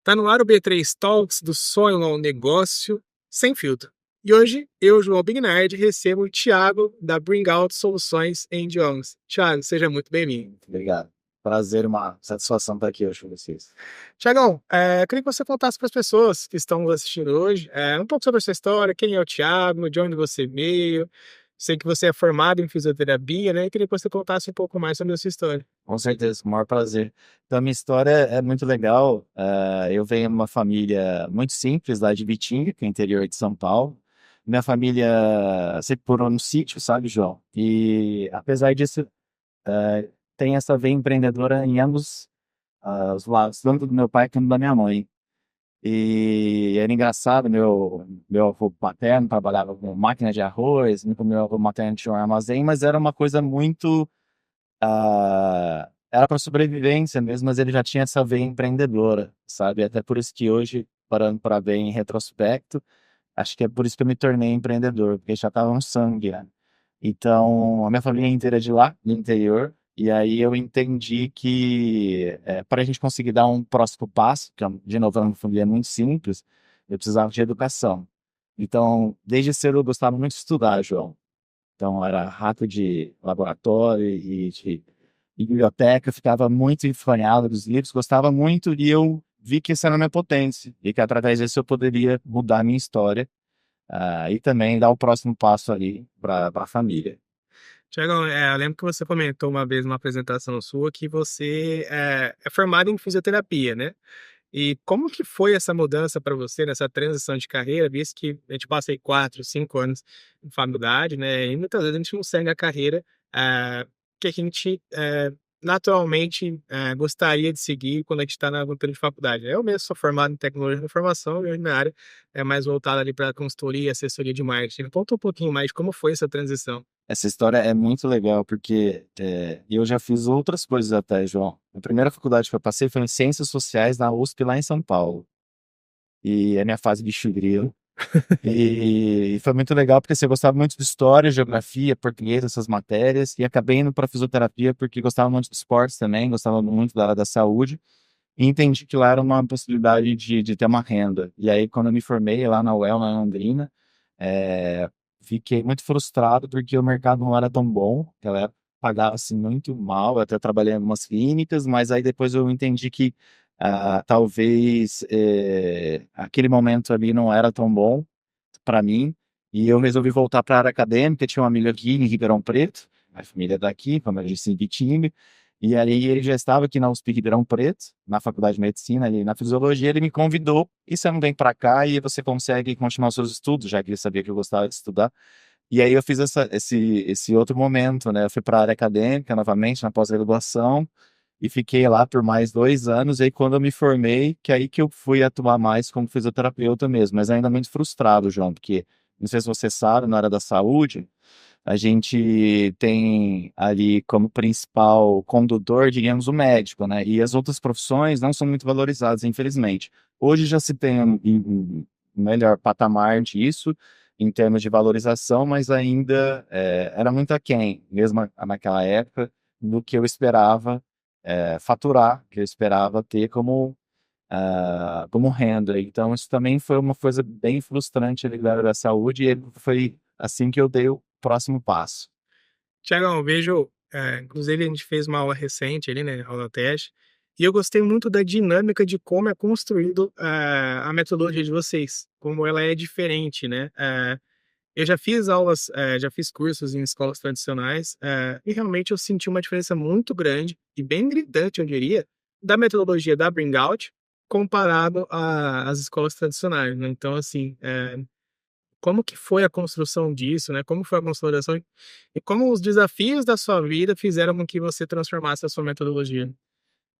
Tá no ar o B3 Talks do sonho ao negócio sem filtro. E hoje, eu, João Bignard, recebo o Thiago da Bring Out Soluções em Idiomas. Thiago, seja muito bem-vindo. Obrigado. Prazer, uma satisfação estar aqui hoje com vocês. Tiagão, eu queria que você contasse para as pessoas que estão nos assistindo hoje um pouco sobre a sua história, quem é o Thiago, de onde você veio. Sei que você é formado em fisioterapia, né? Eu queria que você contasse um pouco mais sobre a sua história. Com certeza, com o maior prazer. Então, a minha história é muito legal. Eu venho de uma família muito simples, lá de Vitinga, que é o interior de São Paulo. Minha família sempre morou no sítio, sabe, João? E, apesar disso, tem essa veia empreendedora em ambos os lados, tanto do meu pai quanto da minha mãe. E era engraçado, meu avô paterno trabalhava com máquina de arroz, meu avô materno tinha um armazém, mas era uma coisa muito. Era para sobrevivência mesmo, mas ele já tinha essa veia empreendedora, sabe? Até por isso que hoje, parando para ver em retrospecto, acho que é por isso que eu me tornei empreendedor, porque já estava no sangue, né? Então, a minha família é inteira de lá, do interior, e aí eu entendi que para a gente conseguir dar um próximo passo, que de novo é uma família muito simples, eu precisava de educação. Então, desde cedo eu gostava muito de estudar, João. Então, era rato de laboratório e de biblioteca, ficava muito enfranhado dos livros, gostava muito, e eu vi que essa era a minha potência, e que através disso eu poderia mudar a minha história, e também dar o próximo passo ali para a família. Tiagão, eu lembro que você comentou uma vez numa apresentação sua que você é formado em fisioterapia, né? E como que foi essa mudança para você, nessa transição de carreira, visto que a gente passa aí 4, 5 anos em faculdade, né? E muitas vezes a gente não segue a carreira que a gente naturalmente gostaria de seguir quando a gente está na rotina de faculdade. Eu mesmo sou formado em tecnologia da informação e hoje minha área é mais voltada ali para consultoria e assessoria de marketing. Conta um pouquinho mais de como foi essa transição. Essa história é muito legal, porque eu já fiz outras coisas até, João. A primeira faculdade que eu passei foi em Ciências Sociais na USP, lá em São Paulo. E é a minha fase de chugrilo. E foi muito legal porque assim, eu gostava muito de história, geografia, português, essas matérias, e acabei indo para fisioterapia porque gostava muito de esportes também, gostava muito da área da saúde, e entendi que lá era uma possibilidade de ter uma renda. E aí, quando eu me formei lá na UEL, na Londrina, é, fiquei muito frustrado porque o mercado não era tão bom, ela pagava assim, muito mal, eu até trabalhei em algumas clínicas, mas aí depois eu entendi que talvez aquele momento ali não era tão bom para mim, e eu resolvi voltar para a área acadêmica. Tinha um amigo aqui em Ribeirão Preto, a família é daqui, como eu disse, em Bitinga, e aí ele já estava aqui na USP Ribeirão Preto, na Faculdade de Medicina, ali na Fisiologia. Ele me convidou, e você não vem para cá e você consegue continuar os seus estudos, já que ele sabia que eu gostava de estudar. E aí eu fiz esse outro momento, né? Eu fui para a área acadêmica novamente, na pós-graduação, e fiquei lá por mais 2 anos. E aí, quando eu me formei, que aí que eu fui atuar mais como fisioterapeuta mesmo, mas ainda muito frustrado, João, porque não sei se você sabe, na área da saúde, a gente tem ali como principal condutor, digamos, o médico, né? E as outras profissões não são muito valorizadas, infelizmente. Hoje já se tem um melhor patamar disso, em termos de valorização, mas ainda era muito aquém, mesmo naquela época, do que eu esperava faturar, que eu esperava ter como renda. Então, isso também foi uma coisa bem frustrante ali da área da saúde, e foi assim que eu dei o próximo passo. Tiagão, eu vejo, inclusive a gente fez uma aula recente ali, né, aula teste, e eu gostei muito da dinâmica de como é construído a metodologia de vocês, como ela é diferente, né? Eu já fiz aulas, já fiz cursos em escolas tradicionais, e realmente eu senti uma diferença muito grande e bem gritante, eu diria, da metodologia da Bring Out comparado às escolas tradicionais, né? Então, assim, como que foi a construção disso, né? Como foi a consolidação e como os desafios da sua vida fizeram com que você transformasse a sua metodologia?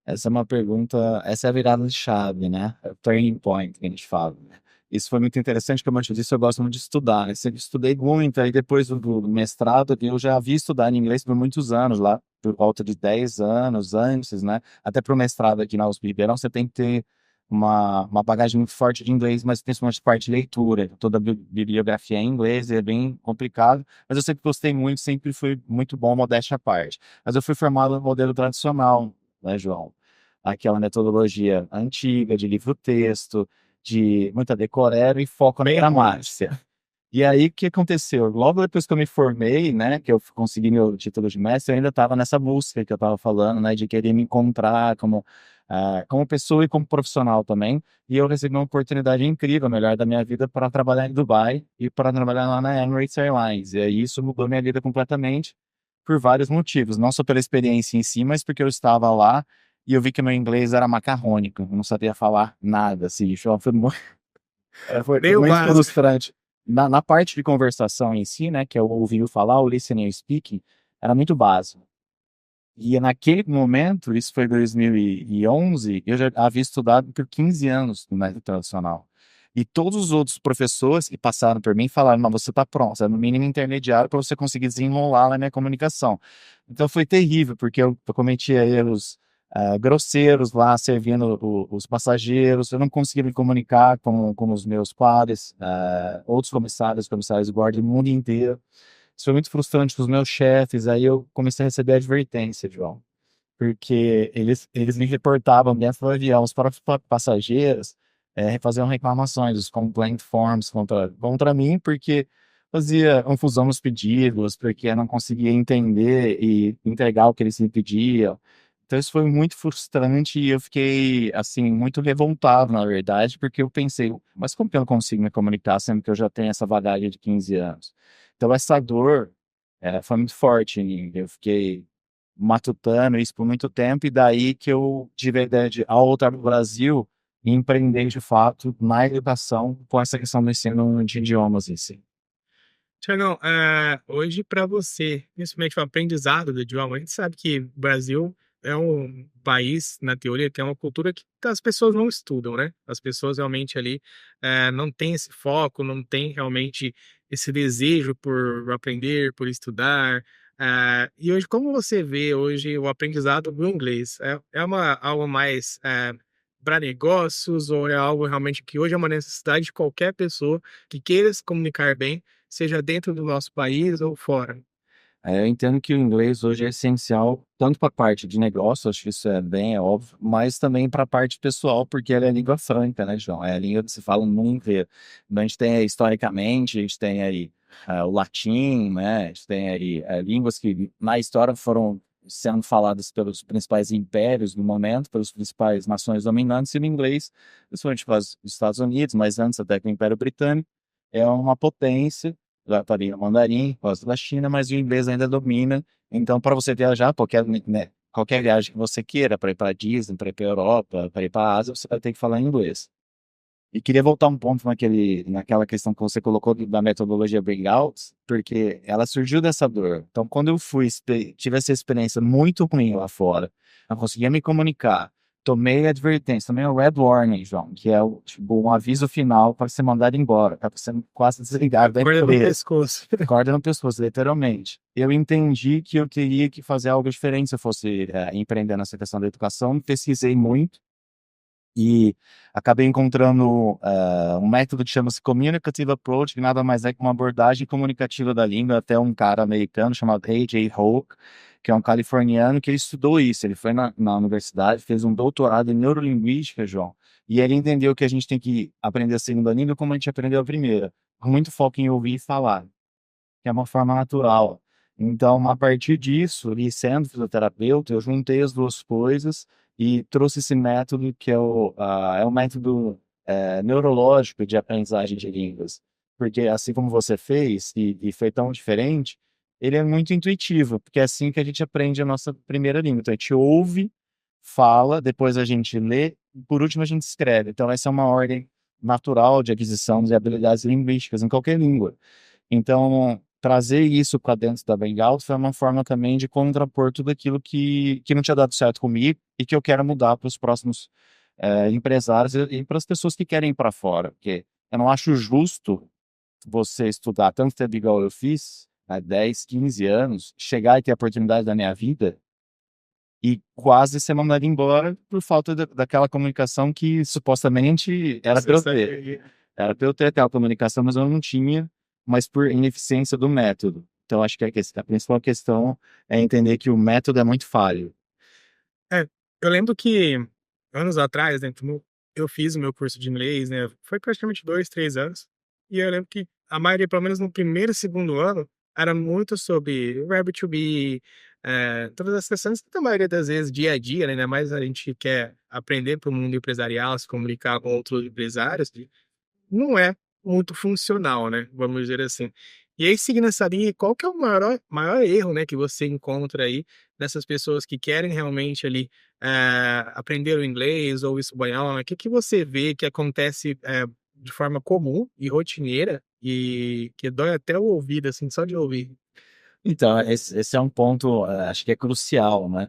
Essa é uma pergunta, essa é a virada de chave, né? É o turning point que a gente fala, né? Isso foi muito interessante, como eu te disse, eu gosto muito de estudar, né? Sempre estudei muito, aí depois do mestrado, eu já havia estudado inglês por muitos anos lá, por volta de 10 anos antes, né? Até para o mestrado aqui na USP Ribeirão, você tem que ter uma bagagem muito forte de inglês, mas principalmente parte de leitura. Toda a bibliografia é em inglês, é bem complicado, mas eu sempre gostei muito, sempre fui muito bom, modéstia à parte. Mas eu fui formado no modelo tradicional, né, João? aquela metodologia antiga de livro-texto, de muita decoreba e foco na Bem ruim. gramática. E aí, o que aconteceu? Logo depois que eu me formei, né, que eu consegui meu título de mestre, eu ainda estava nessa busca que eu estava falando, né, de querer me encontrar como pessoa e como profissional também. E eu recebi uma oportunidade incrível, a melhor da minha vida, para trabalhar em Dubai e para trabalhar lá na Emirates Airlines. E aí isso mudou minha vida completamente por vários motivos. Não só pela experiência em si, mas porque eu estava lá e eu vi que meu inglês era macarrônico. Eu não sabia falar nada, assim. Isso foi Bem o muito básico. frustrante. Na parte de conversação em si, né, que eu ouvi o falar, o listening e o speaking, era muito básico. E naquele momento, isso foi 2011, eu já havia estudado por 15 anos no método tradicional. E todos os outros professores que passaram por mim falaram, não, você está pronto, você é no mínimo intermediário para você conseguir desenrolar na minha comunicação. Então foi terrível, porque eu cometia erros grosseiros lá, servindo os passageiros, eu não conseguia me comunicar com os meus pares, outros comissários de guarda do mundo inteiro. Isso foi muito frustrante com os meus chefes, aí eu comecei a receber advertência, João, porque eles me reportavam dentro do avião, os próprios passageiros faziam reclamações, os complaint forms contra mim, porque fazia confusão nos pedidos, porque eu não conseguia entender e entregar o que eles me pediam. Então isso foi muito frustrante e eu fiquei, assim, muito revoltado, na verdade, porque eu pensei, mas como que eu não consigo me comunicar, sendo que eu já tenho essa bagagem de 15 anos? Então essa dor foi muito forte em mim. Eu fiquei matutando isso por muito tempo, e daí que eu tive a ideia de, ao voltar para o Brasil, empreender de fato na educação com essa questão do ensino de idiomas em si. Tiagão, hoje para você, principalmente o aprendizado do idioma, a gente sabe que o Brasil é um país, na teoria, que é uma cultura que as pessoas não estudam, né? As pessoas realmente ali não têm esse foco, não têm realmente esse desejo por aprender, por estudar. E hoje, como você vê hoje o aprendizado do inglês? Algo mais para negócios ou é algo realmente que hoje é uma necessidade de qualquer pessoa que queira se comunicar bem, seja dentro do nosso país ou fora? Eu entendo que o inglês hoje é essencial tanto para a parte de negócio, acho que isso é bem óbvio, mas também para a parte pessoal, porque ela é a língua franca, né, João? É a língua que se fala no mundo inteiro. Então, a gente tem aí, historicamente, a gente tem aí o latim, né? A gente tem aí línguas que na história foram sendo faladas pelos principais impérios no momento, pelas principais nações dominantes, e o inglês, principalmente para os Estados Unidos, mas antes até que o Império Britânico, é uma potência. Já estaria o mandarim, por causa da China, mas o inglês ainda domina. Então, para você viajar, qualquer viagem que você queira, para ir para Disney, para ir para Europa, para ir para a Ásia, você vai ter que falar inglês. E queria voltar um ponto naquela questão que você colocou da metodologia Breakouts, porque ela surgiu dessa dor. Então, quando eu tive essa experiência muito ruim lá fora, não conseguia me comunicar, tomei a advertência, tomei o Red Warning, João, que é tipo, um aviso final para ser mandado embora, para você quase desligar da Corda no empresa. pescoço. Corda no pescoço, literalmente. Eu entendi que eu teria que fazer algo diferente se eu fosse empreender nessa questão da educação, pesquisei muito, e acabei encontrando um método que chama-se Communicative Approach, que nada mais é que uma abordagem comunicativa da língua, até um cara americano chamado A.J. Hoke, que é um californiano, que ele estudou isso. Ele foi na universidade, fez um doutorado em neurolinguística, João, e ele entendeu que a gente tem que aprender a segunda língua como a gente aprendeu a primeira, com muito foco em ouvir e falar, que é uma forma natural. Então, a partir disso, e sendo fisioterapeuta, eu juntei as duas coisas e trouxe esse método que é o método neurológico de aprendizagem de línguas. Porque assim como você fez, e foi tão diferente, ele é muito intuitivo, porque é assim que a gente aprende a nossa primeira língua. Então, a gente ouve, fala, depois a gente lê, e por último a gente escreve. Então, essa é uma ordem natural de aquisição de habilidades linguísticas em qualquer língua. Então, trazer isso para dentro da Bengal foi uma forma também de contrapor tudo aquilo que não tinha dado certo comigo e que eu quero mudar para os próximos empresários e para as pessoas que querem ir para fora. Porque eu não acho justo você estudar tanto tempo igual eu fiz, há 10, 15 anos, chegar e ter a oportunidade da minha vida e quase ser mandado embora por falta daquela comunicação que supostamente era para Você eu ter. sabe, Era para eu ter aquela comunicação, mas eu não tinha, mas por ineficiência do método. Então, acho que a principal questão é entender que o método é muito falho. é, eu lembro que anos atrás, né, como eu fiz o meu curso de inglês, né, foi praticamente 2, 3 anos, e eu lembro que a maioria, pelo menos no primeiro e segundo ano, era muito sobre verbo to be, todas as questões que, na maioria das vezes, dia a dia, né, ainda mais a gente quer aprender para o mundo empresarial, se comunicar com outros empresários, não é muito funcional, né, vamos dizer assim. E aí, seguindo essa linha, qual que é o maior erro, né, que você encontra aí dessas pessoas que querem realmente ali, aprender o inglês ou o espanhol, né? O que que você vê que acontece, de forma comum e rotineira e que dói até o ouvido, assim, só de ouvir? Então, esse é um ponto, acho que é crucial, né?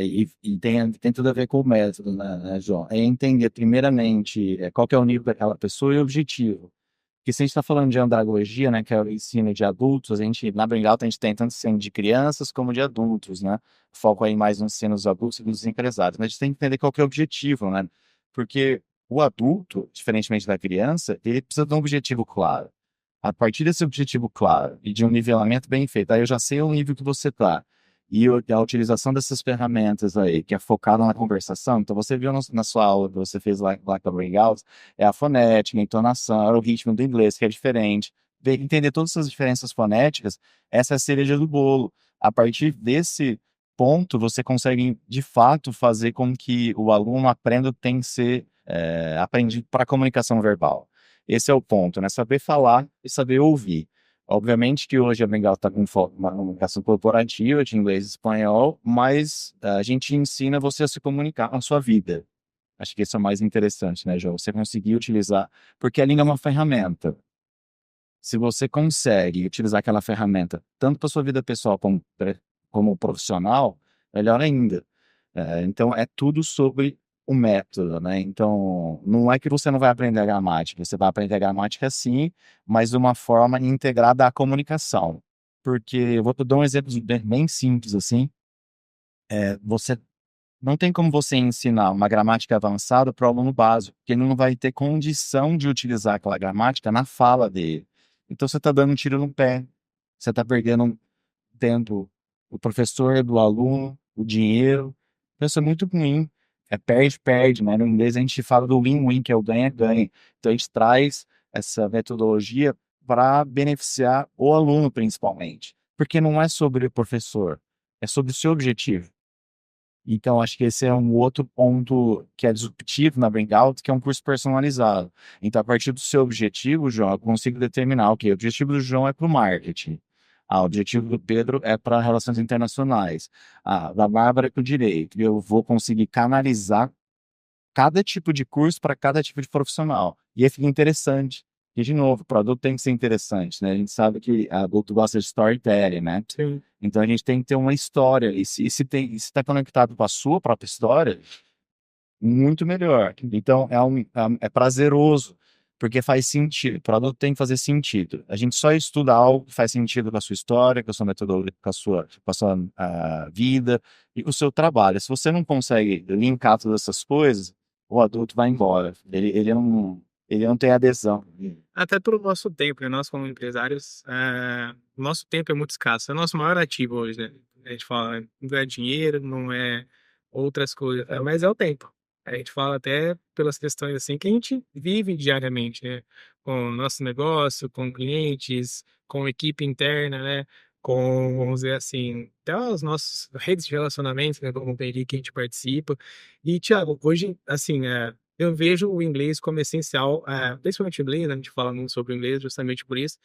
E tem tudo a ver com o método, né, João? É entender, primeiramente, qual que é o nível daquela pessoa e o objetivo. Porque se a gente está falando de andragogia, né, que é o ensino de adultos, a gente, na Bringalto, a gente tem tanto ensino de crianças como de adultos, né? Foco aí mais no ensino dos adultos e dos empresários. Mas a gente tem que entender qual que é o objetivo, né? Porque o adulto, diferentemente da criança, ele precisa de um objetivo claro. A partir desse objetivo claro e de um nivelamento bem feito, aí eu já sei o nível que você está. E a utilização dessas ferramentas aí, que é focada na conversação, então você viu na sua aula que você fez lá com a Bringhouse, é a fonética, a entonação, é o ritmo do inglês, que é diferente. Entender todas essas diferenças fonéticas, essa é a cereja do bolo. A partir desse ponto, você consegue, de fato, fazer com que o aluno aprenda o que tem que ser aprendido para a comunicação verbal. Esse é o ponto, né? Saber falar e saber ouvir. Obviamente que hoje a Bengala está com foco na comunicação corporativa de inglês e espanhol, mas a gente ensina você a se comunicar na sua vida. Acho que isso é o mais interessante, né, João? Você conseguir utilizar, porque a língua é uma ferramenta. Se você consegue utilizar aquela ferramenta tanto para sua vida pessoal como profissional, melhor ainda. Então, é tudo sobre o método, né? Então, não é que você não vai aprender a gramática, você vai aprender a gramática sim, mas de uma forma integrada à comunicação. Porque, eu vou te dar um exemplo bem simples, assim, você não tem como você ensinar uma gramática avançada para o aluno básico, porque ele não vai ter condição de utilizar aquela gramática na fala dele. Então, você está dando um tiro no pé, você está perdendo tempo, o professor, do aluno, o dinheiro. Então, isso é muito ruim. É perde-perde, né? No inglês a gente fala do win-win, que é o ganha-ganha. Então, a gente traz essa metodologia para beneficiar o aluno, principalmente. Porque não é sobre o professor, é sobre o seu objetivo. Então, acho que esse é um outro ponto que é disruptivo na Bringout, que é um curso personalizado. Então, a partir do seu objetivo, João, eu consigo determinar, ok, o objetivo do João é para o marketing. O objetivo do Pedro é para relações internacionais. Da Bárbara é para o direito. Eu vou conseguir canalizar cada tipo de curso para cada tipo de profissional. E aí fica interessante. E, de novo, o produto tem que ser interessante, né? A gente sabe que a adulto gosta de storytelling, né? Sim. Então a gente tem que ter uma história. Se está conectado com a sua própria história, muito melhor. Então é prazeroso, porque faz sentido. O produto tem que fazer sentido. A gente só estuda algo que faz sentido com a sua história, com a sua metodologia, com a sua vida e com o seu trabalho. Se você não consegue linkar todas essas coisas, o adulto vai embora. Ele não tem adesão. Até pelo nosso tempo, né, nós como empresários, o nosso tempo é muito escasso, é o nosso maior ativo hoje, né. A gente fala, não é dinheiro, não é outras coisas, mas é o tempo. A gente fala até pelas questões, assim, que a gente vive diariamente, né, com o nosso negócio, com clientes, com equipe interna, né, com, vamos dizer assim, até as nossas redes de relacionamento, né, como o Peri que a gente participa. E Thiago, hoje, assim, eu vejo o inglês como essencial, principalmente o inglês, né, a gente fala muito sobre o inglês justamente por isso,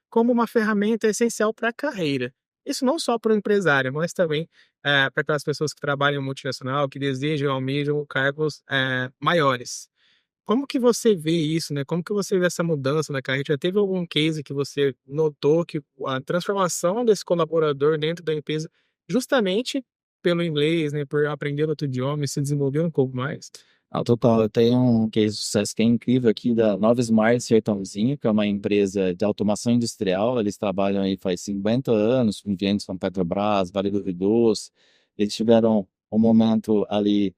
como uma ferramenta essencial para a carreira. Isso não só para o empresário, mas também para aquelas pessoas que trabalham em multinacional, que desejam, almejam cargos maiores. Como que você vê isso, né? Como que você vê essa mudança na carreira? Já teve algum case que você notou que a transformação desse colaborador dentro da empresa, justamente pelo inglês, né, por aprender outro idioma e se desenvolver um pouco mais? Total. Eu tenho um case de sucesso que é incrível aqui da Nova Smart Sertãozinho, que é uma empresa de automação industrial. Eles trabalham aí faz 50 anos com clientes como Petrobras, Vale do Rio Doce. Eles tiveram um momento ali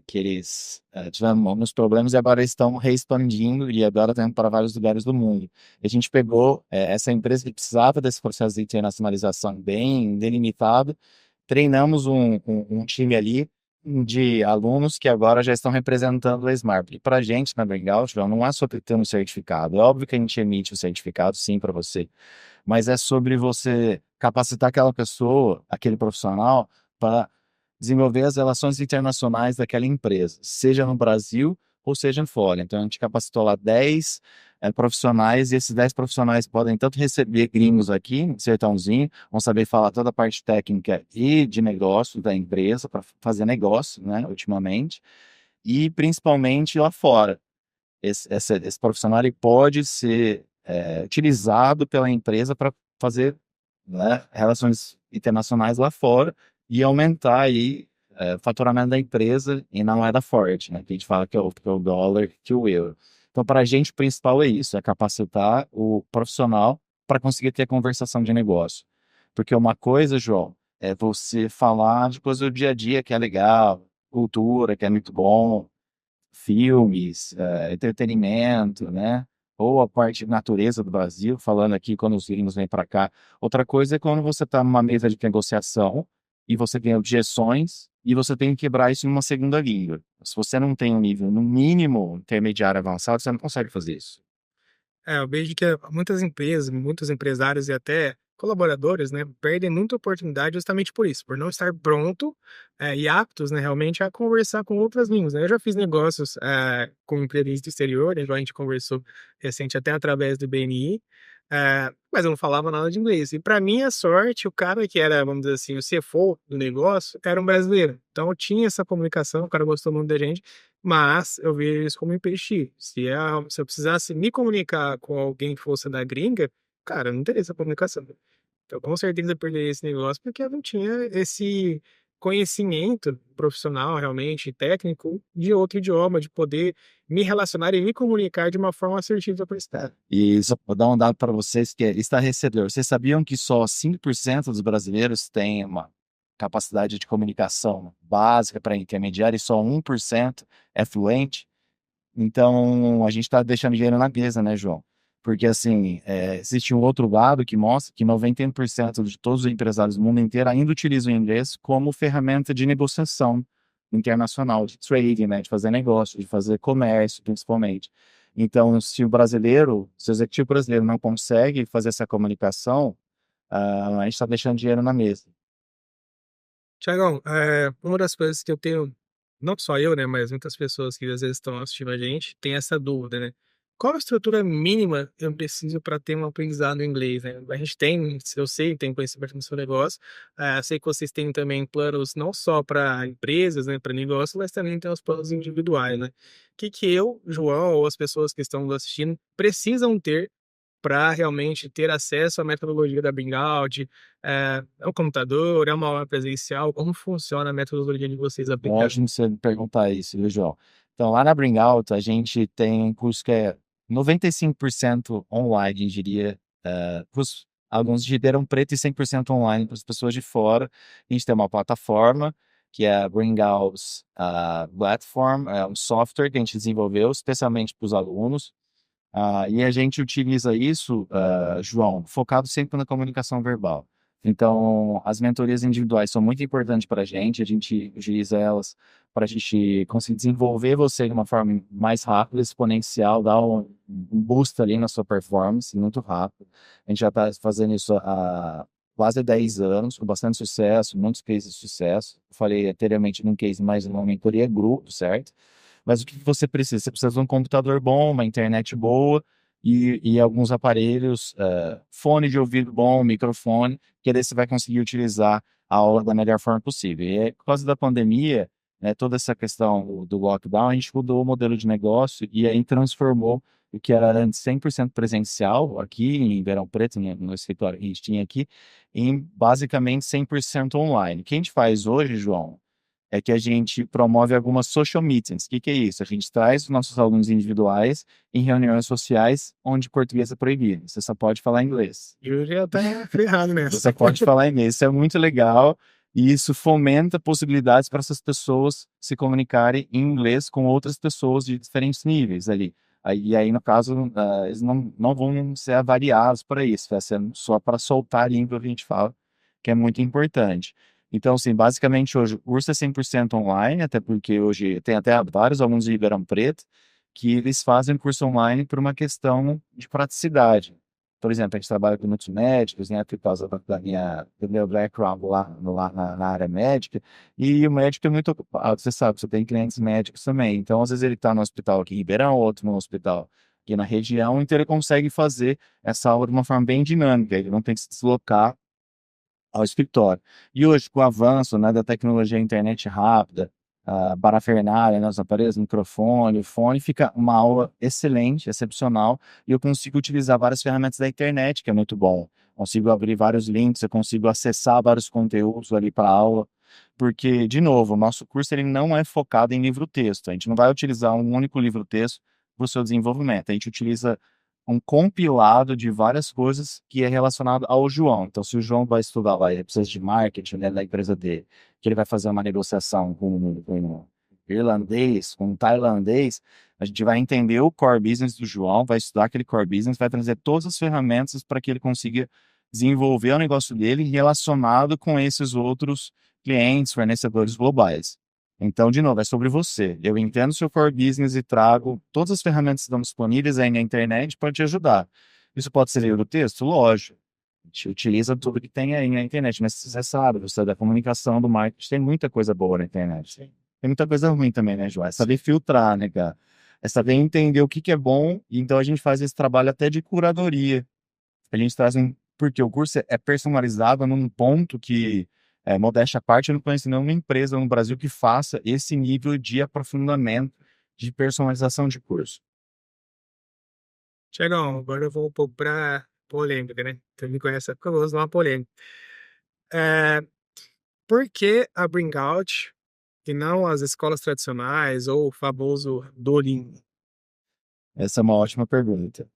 que eles tiveram alguns problemas e agora eles estão reexpandindo e agora estão indo para vários lugares do mundo. A gente pegou essa empresa que precisava desse processo de internacionalização bem delimitado, treinamos um time ali de alunos que agora já estão representando a Smart. E para a gente na Breakout, João, não é sobre ter um certificado. É óbvio que a gente emite o certificado, sim, para você, mas é sobre você capacitar aquela pessoa, aquele profissional, para desenvolver as relações internacionais daquela empresa, seja no Brasil ou seja fora. Então, a gente capacitou lá 10 profissionais, e esses 10 profissionais podem tanto receber gringos aqui, em Sertãozinho, vão saber falar toda a parte técnica e de negócio da empresa, para fazer negócio, né, ultimamente, e principalmente lá fora. Esse profissional ele pode ser utilizado pela empresa para fazer, né, relações internacionais lá fora e aumentar aí o faturamento da empresa e na moeda forte, né? Que a gente fala que é o dólar, que é o euro. Então, para a gente, o principal é isso, é capacitar o profissional para conseguir ter a conversação de negócio. Porque uma coisa, João, é você falar de coisa do dia a dia que é legal, cultura, que é muito bom, filmes, entretenimento, né? Ou a parte de natureza do Brasil, falando aqui quando os gringos vêm para cá. Outra coisa é quando você está numa mesa de negociação e você tem objeções e você tem que quebrar isso em uma segunda língua. Se você não tem um nível, no mínimo, intermediário avançado, você não consegue fazer isso. Eu vejo que muitas empresas, muitos empresários e até colaboradores, né, perdem muita oportunidade justamente por isso, por não estar pronto, e aptos, né, realmente a conversar com outras línguas, né. Eu já fiz negócios, com empresas do exterior, né, igual a gente conversou recente até através do BNI, mas eu não falava nada de inglês. E para minha sorte, o cara que era, vamos dizer assim, o CFO do negócio era um brasileiro. Então eu tinha essa comunicação, o cara gostou muito da gente, mas eu vejo isso como investir. Se eu precisasse me comunicar com alguém que fosse da gringa, cara, não teria essa comunicação. Então, com certeza eu perderia esse negócio, porque eu não tinha esse conhecimento profissional, realmente, técnico, de outro idioma, de poder me relacionar e me comunicar de uma forma assertiva para o Estado. E só vou dar um dado para vocês que é estarrecedor. Vocês sabiam que só 5% dos brasileiros têm uma capacidade de comunicação básica para intermediário e só 1% é fluente? Então, a gente está deixando dinheiro na mesa, né, João? Porque, assim, existe um outro lado que mostra que 91% de todos os empresários do mundo inteiro ainda utilizam o inglês como ferramenta de negociação internacional, de trading, né, de fazer negócio, de fazer comércio, principalmente. Então, se o executivo brasileiro não consegue fazer essa comunicação, a gente está deixando dinheiro na mesa. Tiagão, uma das coisas que eu tenho, não só eu, né, mas muitas pessoas que às vezes estão assistindo a gente, tem essa dúvida, né? Qual a estrutura mínima eu preciso para ter um aprendizado em inglês, né? A gente tem, eu sei, tem conhecimento no seu negócio, sei que vocês têm também planos não só para empresas, né, para negócios, mas também tem os planos individuais, né? O que que eu, João, ou as pessoas que estão nos assistindo precisam ter para realmente ter acesso à metodologia da Bring Out, é um computador, é uma aula presencial, como funciona a metodologia de vocês aplicando? Ótimo você me perguntar isso, viu, João? Então, lá na Bring Out, a gente tem um curso que é 95% online, eu diria, para os alunos de Ribeirão Preto e 100% online para as pessoas de fora. A gente tem uma plataforma, que é a Bring Out Platform, é um software que a gente desenvolveu especialmente para os alunos. E a gente utiliza isso, João, focado sempre na comunicação verbal. Então, as mentorias individuais são muito importantes para a gente utiliza elas para a gente conseguir desenvolver você de uma forma mais rápida, exponencial, dar um boost ali na sua performance muito rápido. A gente já está fazendo isso há quase 10 anos, com bastante sucesso, muitos cases de sucesso. Eu falei anteriormente num case mais uma mentoria grupo, certo? Mas o que você precisa? Você precisa de um computador bom, uma internet boa e alguns aparelhos, fone de ouvido bom, microfone, que daí você vai conseguir utilizar a aula da melhor forma possível. E aí, por causa da pandemia, né, toda essa questão do lockdown, a gente mudou o modelo de negócio e aí transformou o que era antes 100% presencial, aqui em Ribeirão Preto, no escritório que a gente tinha aqui, em basicamente 100% online. O que a gente faz hoje, João, é que a gente promove algumas social meetings. O que que é isso? A gente traz os nossos alunos individuais em reuniões sociais onde português é proibido. Você só pode falar inglês. Eu já tá ferrado nessa. Você pode falar inglês. Isso é muito legal e isso fomenta possibilidades para essas pessoas se comunicarem em inglês com outras pessoas de diferentes níveis ali. E aí, no caso, eles não vão ser avaliados para isso, vai ser só para soltar a língua que a gente fala, que é muito importante. Então, assim, basicamente hoje o curso é 100% online, até porque hoje tem até vários alunos de Ribeirão Preto que eles fazem curso online por uma questão de praticidade. Por exemplo, a gente trabalha com muitos médicos, né, por causa do meu background lá na área médica, e o médico é muito ocupado, você sabe, você tem clientes médicos também. Então, às vezes ele está no hospital aqui em Ribeirão, outro no hospital aqui na região, então ele consegue fazer essa aula de uma forma bem dinâmica, ele não tem que se deslocar ao escritório. E hoje, com o avanço, né, da tecnologia internet rápida, a parafernália, né, os aparelhos, microfone, fone, fica uma aula excelente, excepcional, e eu consigo utilizar várias ferramentas da internet, que é muito bom. Consigo abrir vários links, eu consigo acessar vários conteúdos ali para a aula, porque, de novo, o nosso curso ele não é focado em livro-texto. A gente não vai utilizar um único livro-texto para o seu desenvolvimento. A gente utiliza um compilado de várias coisas que é relacionado ao João. Então, se o João vai estudar lá, ele precisa de marketing, né, da empresa dele, que ele vai fazer uma negociação com um irlandês, com um tailandês, a gente vai entender o core business do João, vai estudar aquele core business, vai trazer todas as ferramentas para que ele consiga desenvolver o negócio dele relacionado com esses outros clientes, fornecedores globais. Então, de novo, é sobre você. Eu entendo o seu core business e trago todas as ferramentas que estão disponíveis aí na internet para te ajudar. Isso pode ser livro texto? Lógico. A gente utiliza tudo que tem aí na internet, mas você sabe, você é da comunicação, do marketing, tem muita coisa boa na internet. Tem muita coisa ruim também, né, João? É saber filtrar, né, cara? É saber entender o que que é bom, e então a gente faz esse trabalho até de curadoria. A gente traz um. Porque o curso é personalizado num ponto que, modéstia à parte, eu não conheço nenhuma empresa no Brasil que faça esse nível de aprofundamento de personalização de curso. Tiagão, agora eu vou um pouco pra polêmica, né? Tu me conhece, porque eu gosto de uma polêmica. É, por que a Bringout e não as escolas tradicionais ou o famoso Duolingo? Essa é uma ótima pergunta.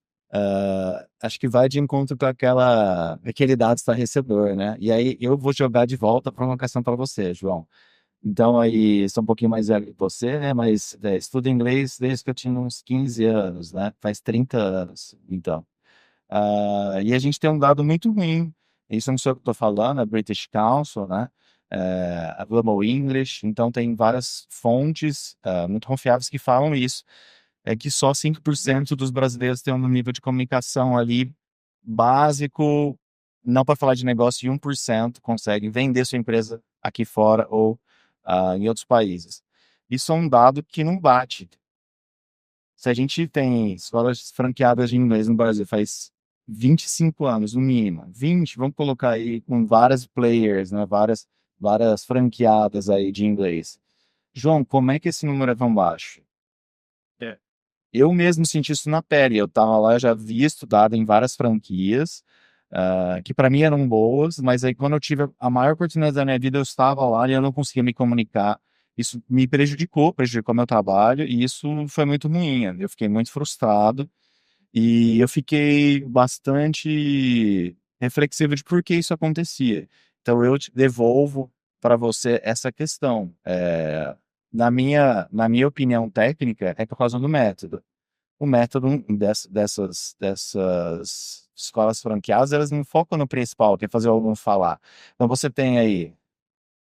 Acho que vai de encontro com aquele dado estarrecedor, né? E aí eu vou jogar de volta a provocação para você, João. Então, aí, sou um pouquinho mais velho que você, né? Mas estudo inglês desde que eu tinha uns 15 anos, né? Faz 30 anos, então. E a gente tem um dado muito ruim. Isso não sei o que eu estou falando, a British Council, né? A Global English. Então, tem várias fontes muito confiáveis que falam isso. É que só 5% dos brasileiros têm um nível de comunicação ali básico, não para falar de negócio, e 1% conseguem vender sua empresa aqui fora ou em outros países. Isso é um dado que não bate. Se a gente tem escolas franqueadas de inglês no Brasil faz 25 anos, no mínimo, 20, vamos colocar aí com várias players, né, várias franqueadas aí de inglês. João, como é que esse número é tão baixo? É. Eu mesmo senti isso na pele. Eu estava lá, eu já havia estudado em várias franquias, que para mim eram boas, mas aí quando eu tive a maior oportunidade da minha vida, eu estava lá e eu não conseguia me comunicar. Isso me prejudicou meu trabalho, e isso foi muito ruim. Eu fiquei muito frustrado e eu fiquei bastante reflexivo de por que isso acontecia. Então eu te devolvo para você essa questão. Na minha opinião técnica, é por causa do método. O método dessas escolas franqueadas, elas não focam no principal, que é fazer o aluno falar. Então você tem aí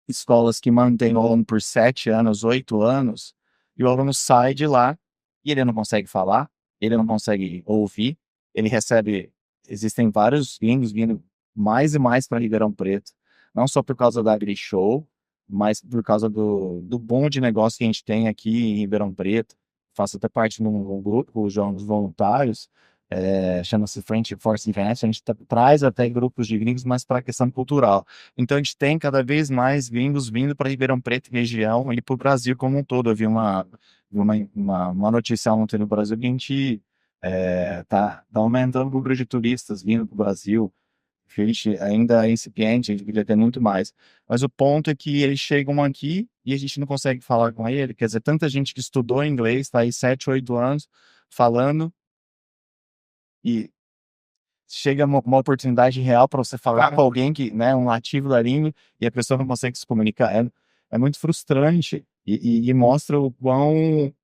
escolas que mantêm o aluno por 7 anos, 8 anos, e o aluno sai de lá e ele não consegue falar, ele não consegue ouvir, ele recebe. Existem vários gringos vindo mais e mais para Ribeirão Preto, não só por causa da AgriShow, mas por causa do bom de negócio que a gente tem aqui em Ribeirão Preto. Faço até parte de um grupo, os jovens voluntários, chama-se Friendship Force Event. A gente traz até grupos de gringos, mas para a questão cultural. Então a gente tem cada vez mais gringos vindo para Ribeirão Preto e região e para o Brasil como um todo. Eu vi uma notícia ontem no Brasil que a gente tá aumentando o número de turistas vindo para o Brasil. A gente ainda é incipiente, a gente poderia ter muito mais. Mas o ponto é que eles chegam aqui e a gente não consegue falar com ele. Quer dizer, tanta gente que estudou inglês, está aí 7, 8 anos falando, e chega uma oportunidade real para você falar com alguém que, né, um nativo da língua, e a pessoa não consegue se comunicar. É muito frustrante e mostra o quão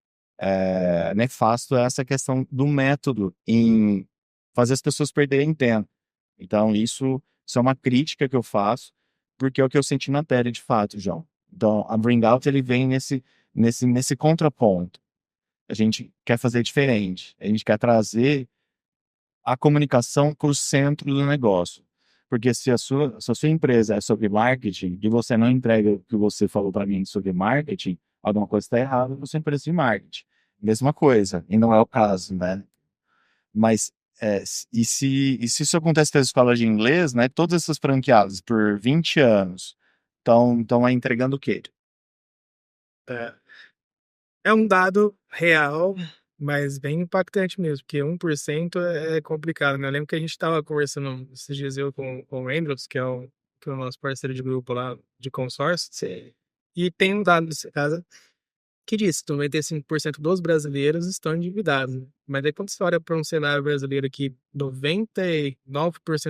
nefasto é essa questão do método em fazer as pessoas perderem tempo. Então, isso é uma crítica que eu faço, porque é o que eu senti na pele de fato, João. Então, a Bring Out ele vem nesse contraponto. A gente quer fazer diferente. A gente quer trazer a comunicação para o centro do negócio. Porque se a sua empresa é sobre marketing e você não entrega o que você falou para mim sobre marketing, alguma coisa está errada com a sua empresa de marketing. Mesma coisa, e não é o caso, né? Mas e se isso acontece nas escolas de inglês, né? Todas essas franqueadas por 20 anos estão entregando o quê? É, é um dado real, mas bem impactante mesmo, porque 1% é complicado, né? Eu lembro que a gente estava conversando esses dias eu com o Andrews, que é o nosso parceiro de grupo lá de consórcio, Sim. e tem um dado desse caso que diz que 95% dos brasileiros estão endividados, né? Mas aí quando você olha para um cenário brasileiro que 99%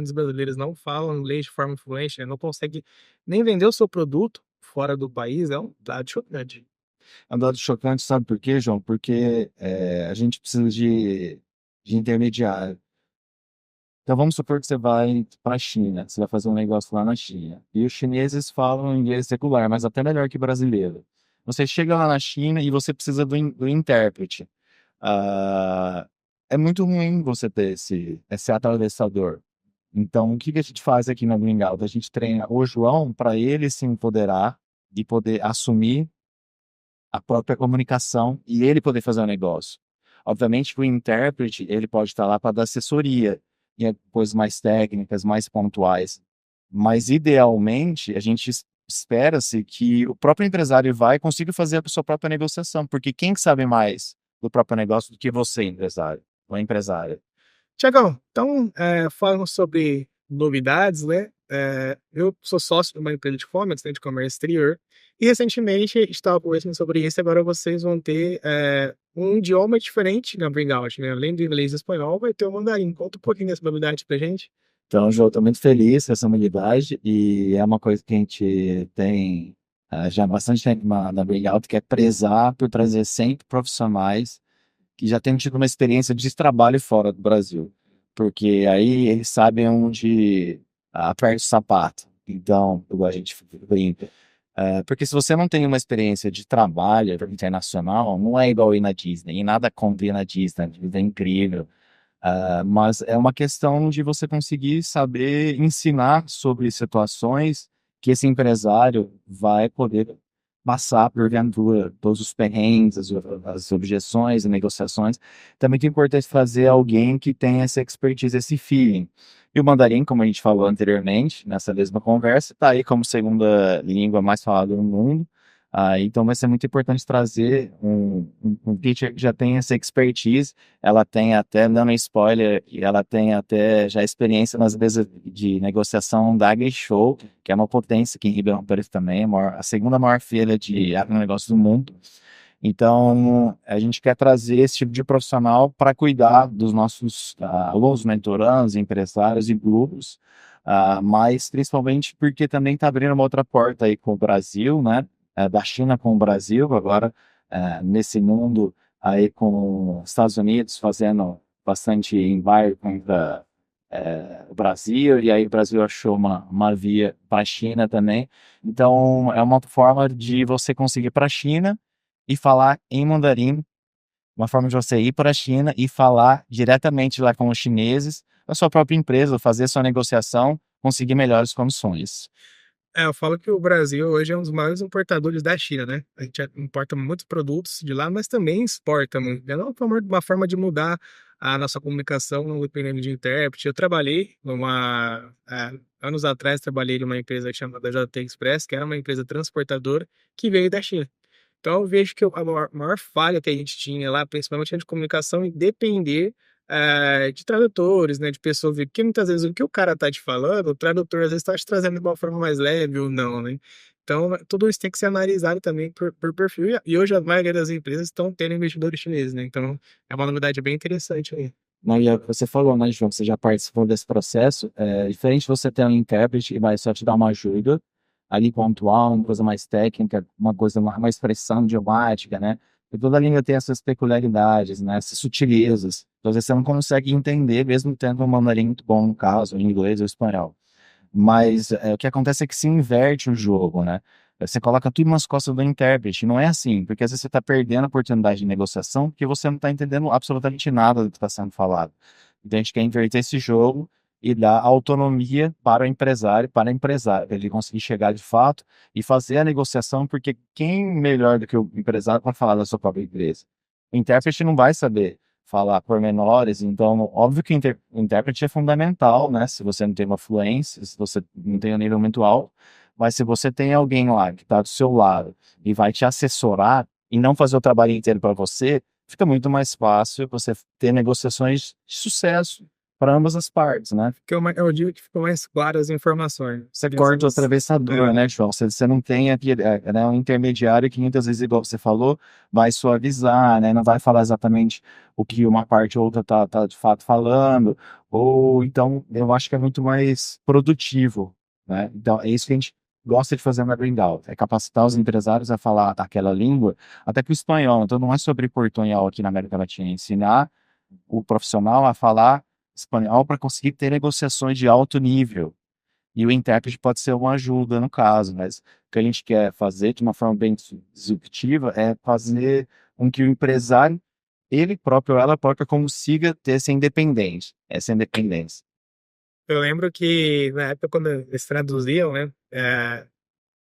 dos brasileiros não falam inglês de forma fluente, né? Não consegue nem vender o seu produto fora do país, é um dado chocante. É um dado chocante, sabe por quê, João? Porque a gente precisa de intermediário. Então vamos supor que você vai para a China, você vai fazer um negócio lá na China. E os chineses falam inglês secular, mas até melhor que brasileiro. Você chega lá na China e você precisa do intérprete. Ah, é muito ruim você ter esse atravessador. Então, o que que a gente faz aqui na Green Out? A gente treina o João para ele se empoderar e poder assumir a própria comunicação e ele poder fazer o negócio. Obviamente que o intérprete, ele pode estar lá para dar assessoria em coisas mais técnicas, mais pontuais. Mas, idealmente, a gente espera-se que o próprio empresário vai e consiga fazer a sua própria negociação, porque quem que sabe mais do próprio negócio do que você, empresário ou empresária? Tiagão, então, falando sobre novidades, né? Eu sou sócio de uma empresa de e-commerce, né, de comércio exterior, e recentemente estava conversando sobre isso. Agora vocês vão ter um idioma diferente na Bringout, né? Além do inglês e espanhol, vai ter o mandarim. Conta um pouquinho dessa novidade pra gente. Então, João, estou muito feliz com essa habilidade e é uma coisa que a gente tem já há bastante tempo na Bring Out, que é prezar por trazer sempre profissionais que já tenham tido uma experiência de trabalho fora do Brasil, porque aí eles sabem onde aperta o sapato. Então, igual a gente brinca. Porque se você não tem uma experiência de trabalho internacional, não é igual ir na Disney, e nada contra ir na Disney, a Disney é incrível. Mas é uma questão de você conseguir saber ensinar sobre situações que esse empresário vai poder passar porventura todos os perrengues, as objeções e negociações. Também é importante fazer alguém que tenha essa expertise, esse feeling. E o mandarim, como a gente falou anteriormente, nessa mesma conversa, está aí como segunda língua mais falada no mundo. Então vai ser muito importante trazer um teacher que já tem essa expertise. Ela tem até, dando spoiler, e ela tem até já experiência nas mesas de negociação da Show, que é uma potência aqui em Ribeirão Preto também, a segunda maior feira de agronegócio do mundo. Então, a gente quer trazer esse tipo de profissional para cuidar dos nossos alunos, mentorandos, empresários e grupos, mas principalmente porque também está abrindo uma outra porta aí com o Brasil, né? Da China com o Brasil, agora nesse mundo aí com os Estados Unidos fazendo bastante embarque contra o Brasil, e aí o Brasil achou uma via para a China também. Então, é uma forma de você conseguir para a China e falar em mandarim, uma forma de você ir para a China e falar diretamente lá com os chineses, da sua própria empresa, fazer sua negociação, conseguir melhores condições. Eu falo que o Brasil hoje é um dos maiores importadores da China, né? A gente importa muitos produtos de lá, mas também exporta muito. É uma forma de mudar a nossa comunicação, não dependendo de intérprete. Eu trabalhei anos atrás, trabalhei numa empresa chamada JT Express, que era uma empresa transportadora que veio da China. Então, eu vejo que a maior falha que a gente tinha lá, principalmente, de comunicação, e depender de tradutores, né, de pessoas, porque muitas vezes o que o cara tá te falando, o tradutor às vezes está te trazendo de uma forma mais leve ou não, né? Então, tudo isso tem que ser analisado também por perfil. E hoje a maioria das empresas estão tendo investidores chineses, né? Então, é uma novidade bem interessante aí. Não, e você falou, né, João, você já participou desse processo. É diferente você ter um intérprete e vai só te dar uma ajuda ali pontual, uma coisa mais técnica, uma expressão idiomática, né? E toda língua tem essas peculiaridades, né? Essas sutilezas. Então, às vezes você não consegue entender, mesmo tendo um mandarim muito bom, no caso, em inglês ou espanhol. Mas o que acontece é que se inverte o jogo, né? Você coloca tudo nas costas do intérprete. Não é assim, porque às vezes você está perdendo a oportunidade de negociação porque você não está entendendo absolutamente nada do que está sendo falado. Então a gente quer inverter esse jogo e dar autonomia para o empresário, para ele conseguir chegar de fato e fazer a negociação, porque quem melhor do que o empresário para falar da sua própria empresa? O intérprete não vai saber falar pormenores, então, óbvio que o intérprete é fundamental, né? Se você não tem uma fluência, se você não tem um nível muito alto, mas se você tem alguém lá que está do seu lado e vai te assessorar e não fazer o trabalho inteiro para você, fica muito mais fácil você ter negociações de sucesso para ambas as partes, né? Eu digo que ficam mais claras as informações. Você corta o atravessador, É, né, João? Você não tem aqui, né, um intermediário que muitas vezes, igual você falou, vai suavizar, né? Não vai falar exatamente o que uma parte ou outra tá de fato falando. Ou então, eu acho que é muito mais produtivo, né? Então, é isso que a gente gosta de fazer na Green Out, é capacitar os empresários a falar aquela língua, até que o espanhol. Então, não é sobre portunhol aqui na América Latina, é ensinar o profissional a falar espanhol para conseguir ter negociações de alto nível. E o intérprete pode ser uma ajuda no caso, mas o que a gente quer fazer de uma forma bem disruptiva é fazer com que o empresário, ele próprio, ela própria, consiga ter essa independência. eu lembro que na época quando eles traduziam, né?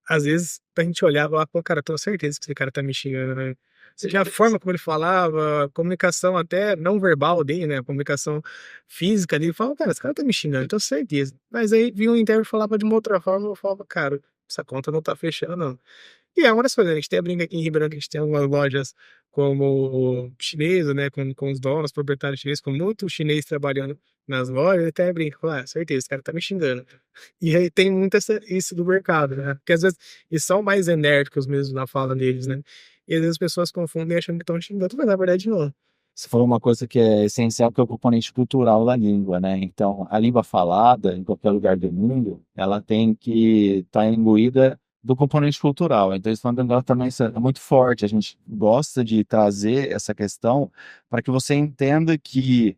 Às vezes a gente olhava lá, pô, cara, tenho certeza que esse cara tá me xingando, né? Seja a forma como ele falava, a comunicação até não verbal dele, né? A comunicação física dele, eu falava, cara, esse cara tá me xingando, tenho certeza. Mas aí vinha um intérprete e falava de uma outra forma, eu falava, cara, essa conta não tá fechando, não. E é uma das coisas, a gente tem a brinca aqui em Ribeirão, que a gente tem algumas lojas como chinesa, né, com os donos, proprietários chineses, com muito chinês trabalhando nas lojas, até brinca, fala, ah, certeza, esse cara tá me xingando. E aí tem muito isso do mercado, né, porque às vezes eles são mais enérgicos mesmo na fala deles, né, e às vezes as pessoas confundem achando que estão xingando, mas na verdade não. Você falou uma coisa que é essencial, que é o componente cultural da língua, né? Então, a língua falada em qualquer lugar do mundo, ela tem que estar imbuída do componente cultural. Então, isso também é muito forte. A gente gosta de trazer essa questão para que você entenda que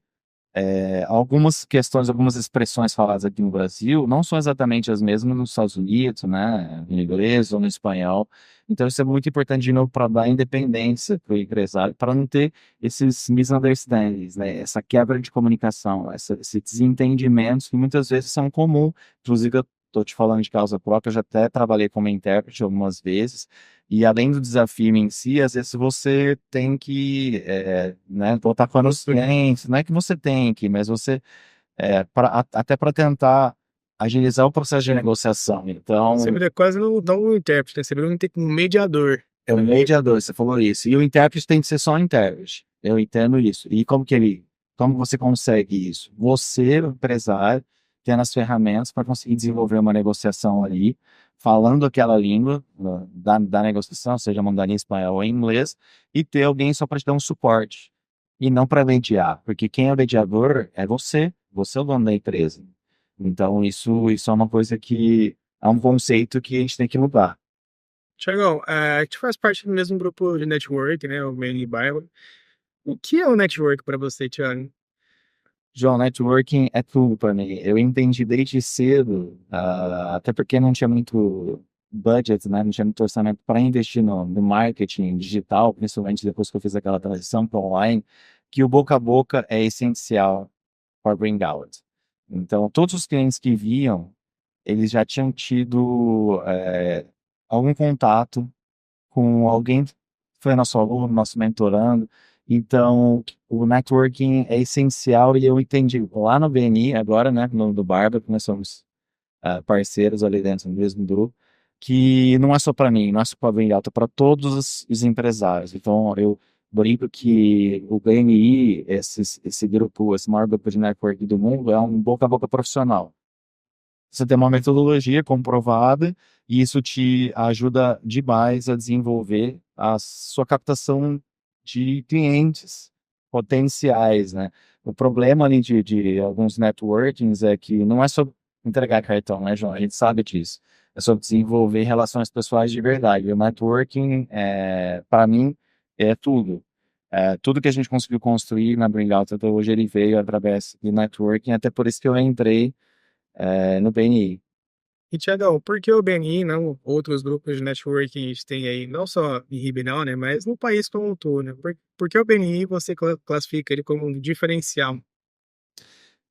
algumas questões, algumas expressões faladas aqui no Brasil não são exatamente as mesmas nos Estados Unidos, né, no inglês ou no espanhol. Então, isso é muito importante, de novo, para dar independência para o empresário, para não ter esses misunderstandings, né, essa quebra de comunicação, esses desentendimentos que muitas vezes são comuns. Inclusive, eu estou te falando de causa própria, eu já até trabalhei como intérprete algumas vezes, e além do desafio em si, às vezes você tem que, né, botar panos quentes. Não é que você tem que, mas você, até para tentar agilizar o processo de negociação. Você Então, vira quase não um intérprete, né, você vira um mediador. é um mediador, você falou isso. E o intérprete tem que ser só um intérprete. Eu entendo isso. E como você consegue isso? Você, o empresário, tendo as ferramentas para conseguir desenvolver uma negociação ali, falando aquela língua da negociação, seja mandarim, espanhol ou inglês, e ter alguém só para te dar um suporte. E não para mediar, porque quem é o mediador é você é o dono da empresa. Então, isso é uma coisa que é um conceito que a gente tem que mudar. Tiagão, a gente faz parte do mesmo grupo de network, né, o Manly Bible. O que é o network para você, Thiago? João, networking é tudo para mim. Eu entendi desde cedo, até porque não tinha muito budget, né? Não tinha muito orçamento para investir no marketing digital, principalmente depois que eu fiz aquela transição para online, que o boca a boca é essencial para Bring Out. Então, todos os clientes que viam, eles já tinham tido algum contato com alguém que foi nosso aluno, nosso mentorando. Então, o networking é essencial e eu entendi lá no BNI, agora, né, do Barba, que nós somos parceiros ali dentro do mesmo grupo, que não é só para mim, não é só para Bem Alta, é para todos os empresários. Então, eu brinco que o BNI, esse grupo, esse maior grupo de networking do mundo, é um boca a boca profissional. Você tem uma metodologia comprovada e isso te ajuda demais a desenvolver a sua captação de clientes potenciais, né? O problema ali de alguns networkings é que não é só entregar cartão, né, João? A gente sabe disso. É sobre desenvolver relações pessoais de verdade. O networking, para mim, é tudo. Tudo que a gente conseguiu construir na Bring Out até hoje, ele veio através de networking, até por isso que eu entrei no BNI. E, Tiagão, por que o BNI e não outros grupos de networking que a gente tem aí, não só em Ribeirão, né, mas no país como um todo, né? Por que o BNI você classifica ele como um diferencial?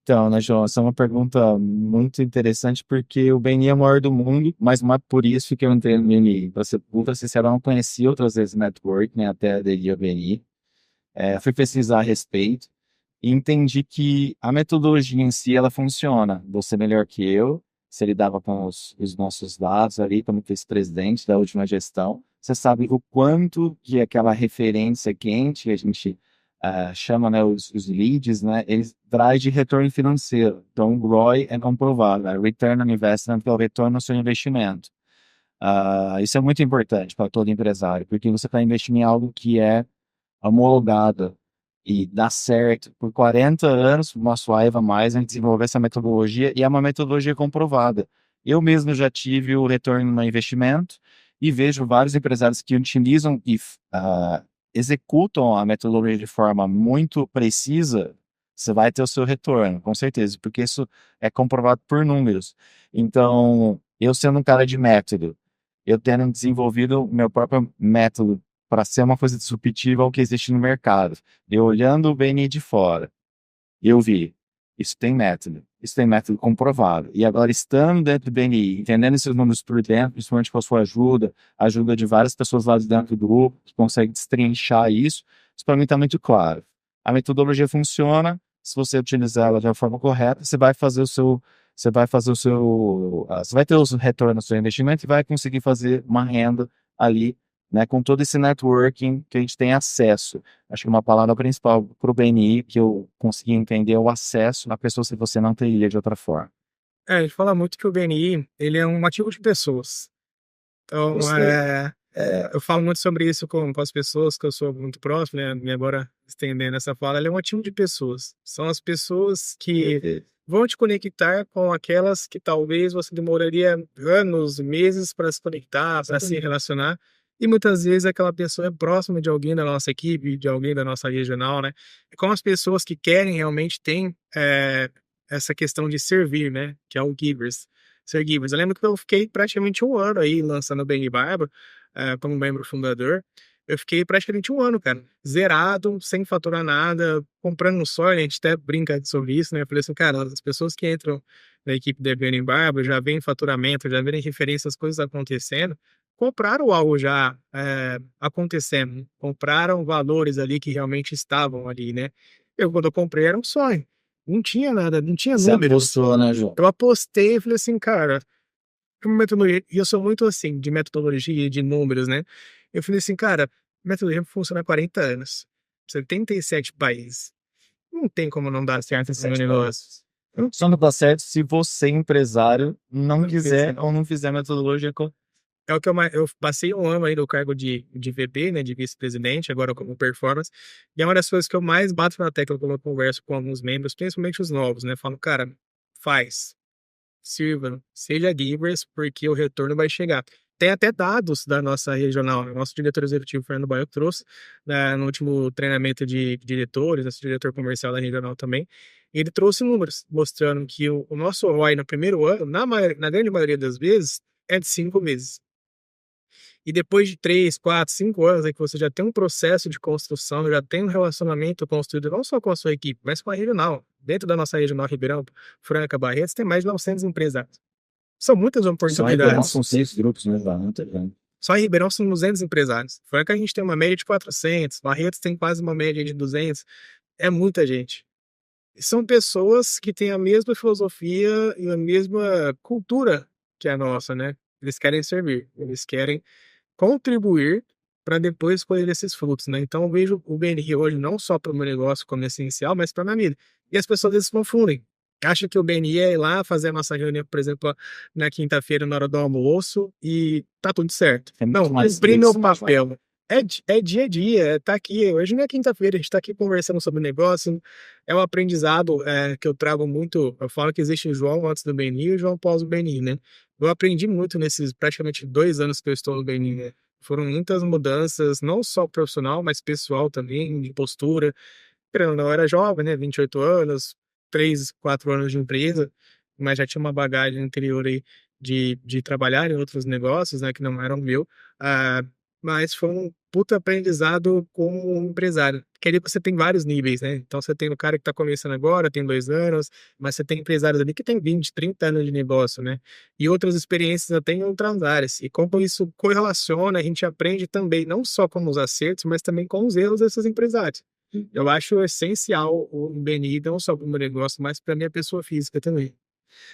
Então, né, João, essa é uma pergunta muito interessante porque o BNI é o maior do mundo, mas não é por isso que eu entrei no BNI. Para ser ultra sincero, eu não conheci outras vezes network, né, até aderir ao BNI. Fui pesquisar a respeito e entendi que a metodologia em si, ela funciona. Você melhor que eu, você lidava com os nossos dados ali como vice-presidente da última gestão. Você sabe o quanto que aquela referência quente, que a gente chama, né, os leads, né, eles traz de retorno financeiro. Então, o ROI é comprovado, né? Return on Investment, que é o retorno no seu investimento. Isso é muito importante para todo empresário, porque você está investindo em algo que é homologada e dá certo. Por 40 anos, o nosso Aiva Mais, a gente desenvolveu essa metodologia e é uma metodologia comprovada. Eu mesmo já tive o retorno no investimento e vejo vários empresários que utilizam e executam a metodologia de forma muito precisa, você vai ter o seu retorno, com certeza, porque isso é comprovado por números. Então, eu sendo um cara de método, eu tendo desenvolvido o meu próprio método para ser uma coisa disruptiva ao que existe no mercado. Eu olhando o BNI de fora, eu vi, isso tem método comprovado. E agora, estando dentro do BNI, entendendo esses números por dentro, principalmente com a sua ajuda, a ajuda de várias pessoas lá de dentro do grupo, que conseguem destrinchar isso para mim está muito claro. A metodologia funciona, se você utilizar ela de forma correta, você vai ter o retorno do seu investimento e vai conseguir fazer uma renda ali, né, com todo esse networking que a gente tem acesso. Acho que uma palavra principal para o BNI que eu consegui entender é o acesso a pessoas que você não teria de outra forma. A gente fala muito que o BNI, ele é um ativo de pessoas. Então, Gostei. eu falo muito sobre isso com as pessoas que eu sou muito próximo, né? E agora, estendendo essa fala, ele é um ativo de pessoas. São as pessoas que Perfeito. vão te conectar com aquelas que talvez você demoraria anos, meses para se conectar, para se relacionar. E muitas vezes aquela pessoa é próxima de alguém da nossa equipe, de alguém da nossa regional, né? E com as pessoas que querem realmente tem essa questão de servir, né? Que é o givers. Ser givers. Eu lembro que eu fiquei praticamente um ano aí lançando o Bang Barba, como membro fundador. Eu fiquei praticamente um ano, cara, zerado, sem faturar nada, comprando no Sora, a gente até brinca sobre isso, né? Eu falei assim, cara, as pessoas que entram na equipe da Bang Barba já veem faturamento, já veem referência às coisas acontecendo, compraram algo já acontecendo, compraram valores ali que realmente estavam ali, né? Eu, quando eu comprei, era um sonho. Não tinha nada, não tinha Você números. apostou, né, João? Eu apostei e falei assim, cara, uma metodologia, e eu sou muito assim, de metodologia, de números, né? Eu falei assim, cara, metodologia funciona há 40 anos, 77 países. Não tem como não dar certo esse meu negócio. Só não dá certo se você, empresário, não Não quiser fiz. ou não fizer metodologia. É o que eu passei um ano aí no cargo de VP, né, de vice-presidente, agora como performance, e é uma das coisas que eu mais bato na tecla quando eu converso com alguns membros, principalmente os novos, né? Falo, cara, faz. Sirva, seja givers, porque o retorno vai chegar. Tem até dados da nossa regional, né? Nosso diretor executivo, Fernando Baio, trouxe no último treinamento de diretores, nosso diretor comercial da regional também. Ele trouxe números mostrando que o nosso ROI no primeiro ano, na grande maioria das vezes, é de 5 meses. E depois de 3, 4, 5 anos, é que você já tem um processo de construção, já tem um relacionamento construído não só com a sua equipe, mas com a regional. Dentro da nossa regional Ribeirão, Franca, Barretos, tem mais de 900 empresários. São muitas Só Ribeirão oportunidades. são 6 grupos, né? Lá, muita gente. Só em Ribeirão são 200 empresários. Franca a gente tem uma média de 400, Barretos tem quase uma média de 200. É muita gente. E são pessoas que têm a mesma filosofia e a mesma cultura que a nossa, né? Eles querem servir, eles querem contribuir para depois colher esses frutos, né? Então eu vejo o BNI hoje não só para o meu negócio como essencial, mas para a minha vida. E as pessoas às vezes confundem. Acha que o BNI é ir lá fazer a nossa reunião, por exemplo, na quinta-feira, na hora do almoço, e tá tudo certo. É muito Não, mais cumprir meu isso. papel. É dia a dia, tá aqui. Hoje não é quinta-feira, a gente tá aqui conversando sobre negócio. É um aprendizado que eu trago muito. Eu falo que existe o João antes do BNI e o João pós o BNI, né? Eu aprendi muito nesses praticamente 2 anos que eu estou no BNI, né? Foram muitas mudanças, não só profissional, mas pessoal também, de postura. Querendo ou não, eu era jovem, né? 28 anos, 3, 4 anos de empresa, mas já tinha uma bagagem anterior aí de trabalhar em outros negócios, né, que não eram o meu, ah, mas foi um puta aprendizado como um empresário. Porque ali você tem vários níveis, né? Então você tem o cara que tá começando agora, tem 2 anos, mas você tem empresários ali que tem 20, 30 anos de negócio, né? E outras experiências até em outras áreas. E como isso correlaciona, a gente aprende também, não só com os acertos, mas também com os erros desses empresários. Eu acho essencial o BNI, não só para o meu negócio, mas para minha pessoa física também.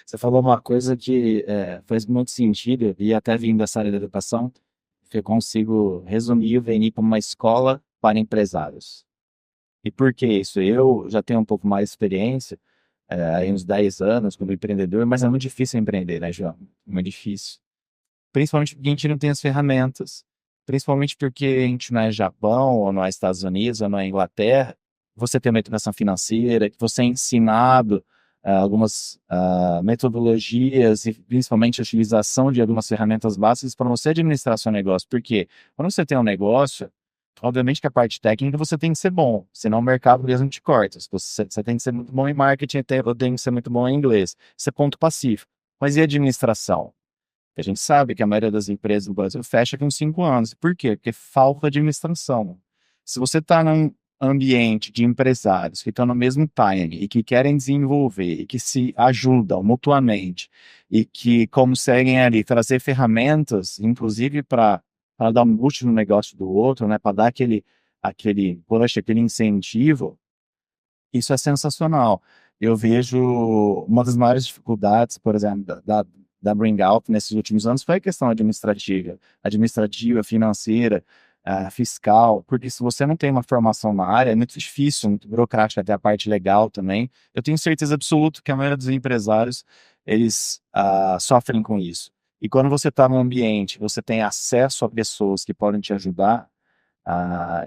Você falou uma coisa que faz muito sentido, e até vindo dessa área da educação, que eu consigo resumir o VNI como uma escola para empresários. E por que isso? Eu já tenho um pouco mais de experiência, aí uns 10 anos como empreendedor, mas é muito difícil empreender, né, João? É muito difícil. Principalmente porque a gente não tem as ferramentas. Principalmente porque a gente não é Japão, ou não é Estados Unidos, ou não é Inglaterra. Você tem uma educação financeira, que você é ensinado algumas metodologias e principalmente a utilização de algumas ferramentas básicas para você administrar seu negócio. Porque quando você tem um negócio, obviamente que a parte técnica você tem que ser bom, senão o mercado mesmo te corta. Você tem que ser muito bom em marketing, eu tenho que ser muito bom em inglês. Isso é ponto pacífico. Mas e a administração? A gente sabe que a maioria das empresas do Brasil fecha com 5 anos. Por quê? Porque falta administração. Se você está num ambiente de empresários que estão no mesmo time e que querem desenvolver e que se ajudam mutuamente e que conseguem ali trazer ferramentas, inclusive para dar um boost no negócio do outro, né, para dar aquele incentivo, isso é sensacional. Eu vejo uma das maiores dificuldades, por exemplo, da Bring Out nesses últimos anos foi a questão administrativa, financeira, fiscal, porque se você não tem uma formação na área, é muito difícil, muito burocrático, até a parte legal também. Eu tenho certeza absoluta que a maioria dos empresários, eles sofrem com isso. E quando você está num ambiente, você tem acesso a pessoas que podem te ajudar,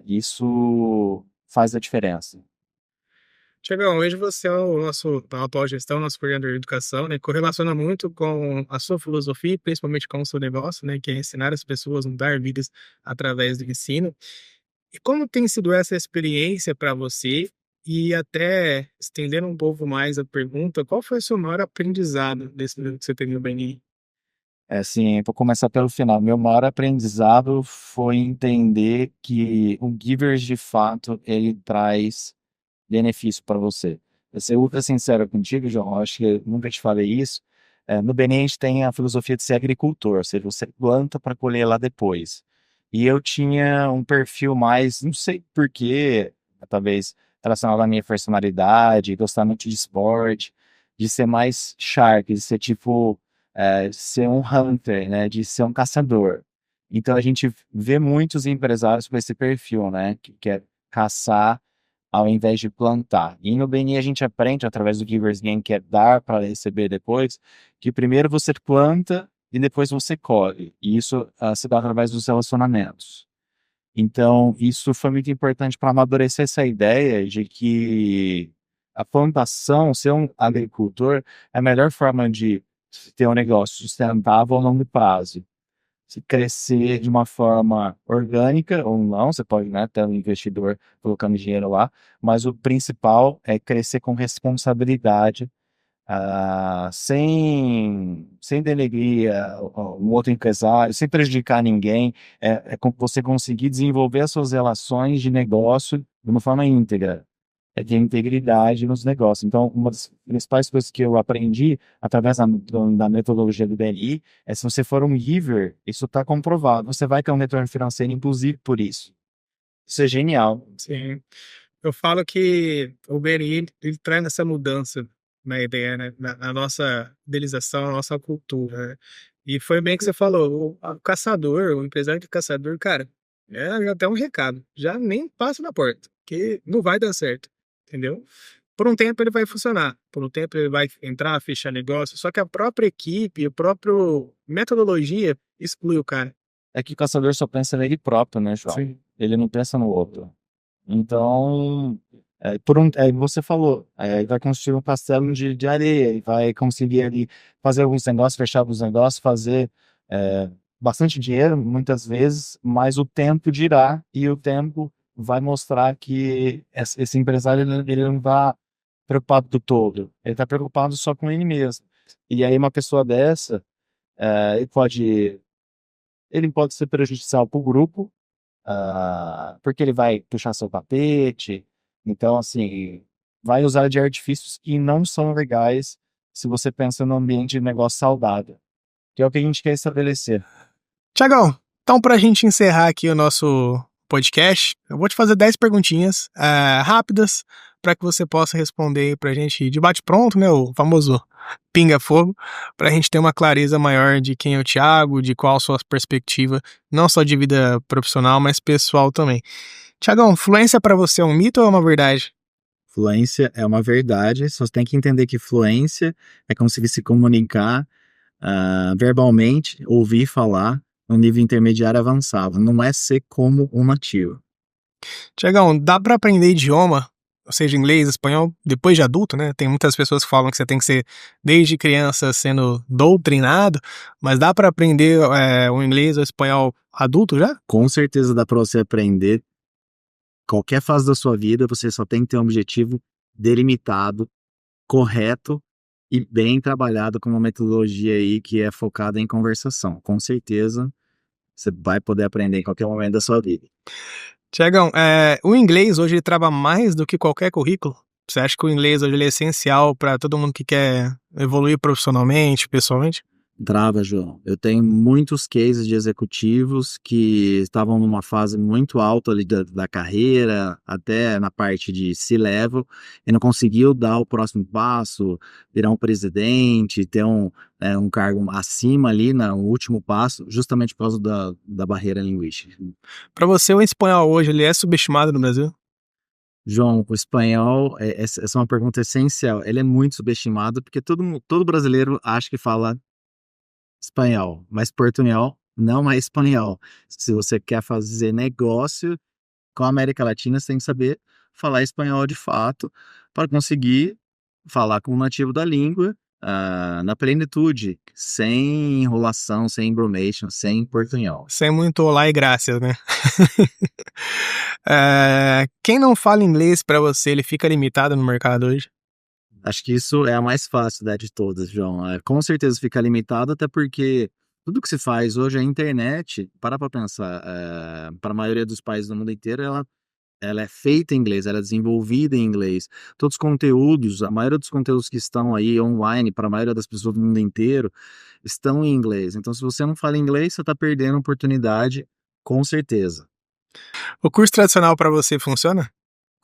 isso faz a diferença. Tiagão, hoje você é o nosso da atual gestão, nosso coordenador de educação, né? Correlaciona muito com a sua filosofia, principalmente com o seu negócio, né? Que é ensinar as pessoas a mudar vidas através do ensino. E como tem sido essa experiência para você? E até estendendo um pouco mais a pergunta, qual foi o seu maior aprendizado desse período que você teve no Benin? É assim, vou começar pelo final. Meu maior aprendizado foi entender que o Givers, de fato, ele traz benefício para você. Vou ser ultra sincero contigo, João, acho que eu nunca te falei isso. No Benin, a gente tem a filosofia de ser agricultor, ou seja, você planta para colher lá depois. E eu tinha um perfil mais, não sei por quê, talvez relacionado à minha personalidade, gostar muito de esporte, de ser mais shark, de ser tipo, ser um hunter, né, de ser um caçador. Então a gente vê muitos empresários com esse perfil, né, que quer caçar ao invés de plantar. E no BNI a gente aprende, através do Givers Gain, que é dar para receber depois, que primeiro você planta e depois você colhe. E isso se dá através dos relacionamentos. Então, isso foi muito importante para amadurecer essa ideia de que a plantação, ser um agricultor, é a melhor forma de ter um negócio sustentável a longo prazo. Se crescer de uma forma orgânica ou não, você pode, né, ter um investidor colocando dinheiro lá, mas o principal é crescer com responsabilidade, sem denegrir o outro empresário, sem prejudicar ninguém, como você conseguir desenvolver as suas relações de negócio de uma forma íntegra, é ter integridade nos negócios. Então, uma das principais coisas que eu aprendi através da metodologia do BNI é se você for um giver, isso está comprovado, você vai ter um retorno financeiro, inclusive por isso. Isso é genial. Sim. Eu falo que o BNI ele traz essa mudança na ideia, né, na nossa idealização, na nossa cultura, né? E foi bem que você falou, o caçador, o empresário de caçador, cara, já tem um recado, já nem passa na porta, que não vai dar certo, entendeu? Por um tempo ele vai funcionar, por um tempo ele vai entrar, fechar negócio, só que a própria equipe, a própria metodologia exclui o cara. É que o caçador só pensa nele próprio, né, João? Sim. Ele não pensa no outro. Então, você falou, ele vai construir um castelo de areia, ele vai conseguir ali fazer alguns negócios, fechar alguns negócios, fazer bastante dinheiro, muitas vezes, mas o tempo dirá e o tempo vai mostrar que esse empresário ele não está preocupado com o todo, ele está preocupado só com ele mesmo. E aí uma pessoa dessa, ele pode, ele pode ser prejudicial para o grupo, porque ele vai puxar seu tapete. Então, assim, vai usar de artifícios que não são legais se você pensa no ambiente de negócio saudável, que é o que a gente quer estabelecer. Tiagão, então pra gente encerrar aqui o nosso podcast, eu vou te fazer 10 perguntinhas rápidas para que você possa responder aí pra gente de bate-pronto, né? O famoso pinga-fogo, pra gente ter uma clareza maior de quem é o Thiago, de qual a sua perspectiva, não só de vida profissional, mas pessoal também. Tiagão, fluência pra você é um mito ou é uma verdade? Fluência é uma verdade, só tem que entender que fluência é conseguir se comunicar verbalmente, ouvir falar no nível intermediário avançado, não é ser como um nativo. Tiagão, dá pra aprender idioma, ou seja, inglês, espanhol, depois de adulto, né? Tem muitas pessoas que falam que você tem que ser desde criança sendo doutrinado, mas dá pra aprender o inglês ou espanhol adulto já? Com certeza dá para você aprender qualquer fase da sua vida, você só tem que ter um objetivo delimitado, correto e bem trabalhado com uma metodologia aí que é focada em conversação. Com certeza você vai poder aprender em qualquer momento da sua vida. Tiagão, o inglês hoje ele trava mais do que qualquer currículo? Você acha que o inglês hoje ele é essencial para todo mundo que quer evoluir profissionalmente, pessoalmente? Trava, João. Eu tenho muitos cases de executivos que estavam numa fase muito alta ali da carreira, até na parte de C-level, e não conseguiu dar o próximo passo, virar um presidente, ter um cargo acima ali no último passo, justamente por causa da barreira linguística. Para você, o espanhol hoje ele é subestimado no Brasil? João, o espanhol, essa é uma pergunta essencial. Ele é muito subestimado porque todo brasileiro acha que fala espanhol, mas portunhol não é espanhol. Se você quer fazer negócio com a América Latina, você tem que saber falar espanhol de fato para conseguir falar com o nativo da língua, na plenitude, sem enrolação, sem embromation, sem portunhol. Sem muito olá e graças, né? Quem não fala inglês para você, ele fica limitado no mercado hoje? Acho que isso é a mais fácil, né, de todas, João. Com certeza fica limitado, até porque tudo que se faz hoje, a internet, para pensar, para a maioria dos países do mundo inteiro, ela é feita em inglês, ela é desenvolvida em inglês. Todos os conteúdos, a maioria dos conteúdos que estão aí online para a maioria das pessoas do mundo inteiro, estão em inglês. Então, se você não fala inglês, você está perdendo a oportunidade, com certeza. O curso tradicional para você funciona?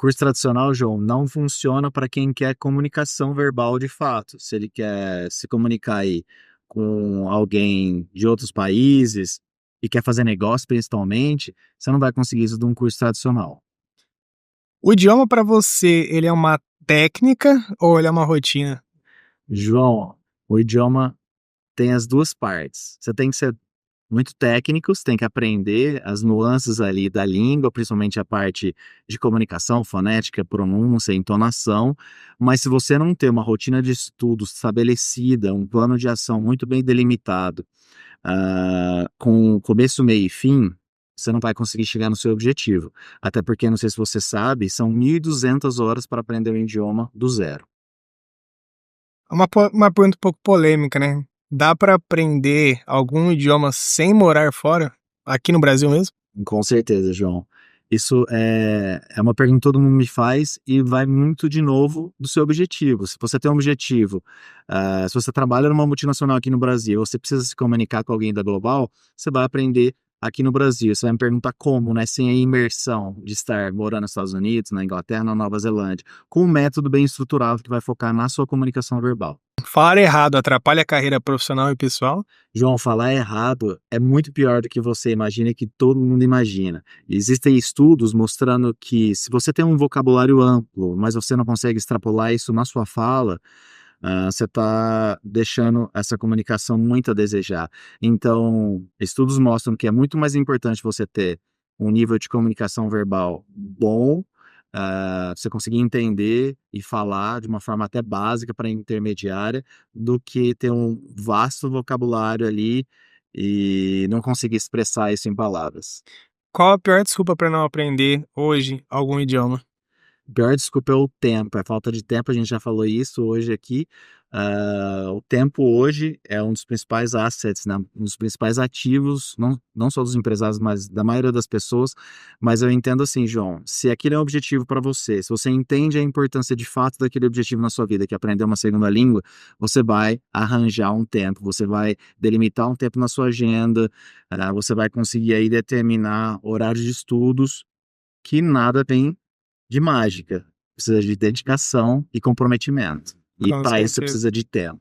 Curso tradicional, João, não funciona para quem quer comunicação verbal de fato. Se ele quer se comunicar aí com alguém de outros países e quer fazer negócio principalmente, você não vai conseguir isso de um curso tradicional. O idioma para você, ele é uma técnica ou ele é uma rotina? João, o idioma tem as duas partes. Você tem que ser muito técnico, você tem que aprender as nuances ali da língua, principalmente a parte de comunicação, fonética, pronúncia, entonação. Mas se você não ter uma rotina de estudo estabelecida, um plano de ação muito bem delimitado, com começo, meio e fim, você não vai conseguir chegar no seu objetivo. Até porque, não sei se você sabe, são 1.200 horas para aprender um idioma do zero. É uma pergunta um pouco polêmica, né? Dá para aprender algum idioma sem morar fora? Aqui no Brasil mesmo? Com certeza, João. Isso é uma pergunta que todo mundo me faz e vai muito, de novo, do seu objetivo. Se você tem um objetivo, se você trabalha numa multinacional aqui no Brasil, você precisa se comunicar com alguém da global, você vai aprender aqui no Brasil. Você vai me perguntar como, né? Sem a imersão de estar morando nos Estados Unidos, na Inglaterra, na Nova Zelândia, com um método bem estruturado que vai focar na sua comunicação verbal. Falar errado atrapalha a carreira profissional e pessoal? João, falar errado é muito pior do que você imagina e que todo mundo imagina. Existem estudos mostrando que se você tem um vocabulário amplo, mas você não consegue extrapolar isso na sua fala, você está deixando essa comunicação muito a desejar. Então, estudos mostram que é muito mais importante você ter um nível de comunicação verbal bom, você conseguir entender e falar de uma forma até básica para intermediária, do que ter um vasto vocabulário ali e não conseguir expressar isso em palavras. Qual a pior desculpa para não aprender hoje algum idioma? pior desculpa é o tempo, é falta de tempo, a gente já falou isso hoje aqui. O tempo hoje é um dos principais assets, né? Um dos principais ativos, não só dos empresários, mas da maioria das pessoas. Mas eu entendo assim, João, se aquele é um objetivo para você, se você entende a importância de fato daquele objetivo na sua vida, que é aprender uma segunda língua, você vai arranjar um tempo, você vai delimitar um tempo na sua agenda, você vai conseguir aí determinar horários de estudos, que nada tem de mágica. Precisa de dedicação e comprometimento. E Com para isso você certeza. precisa de tempo.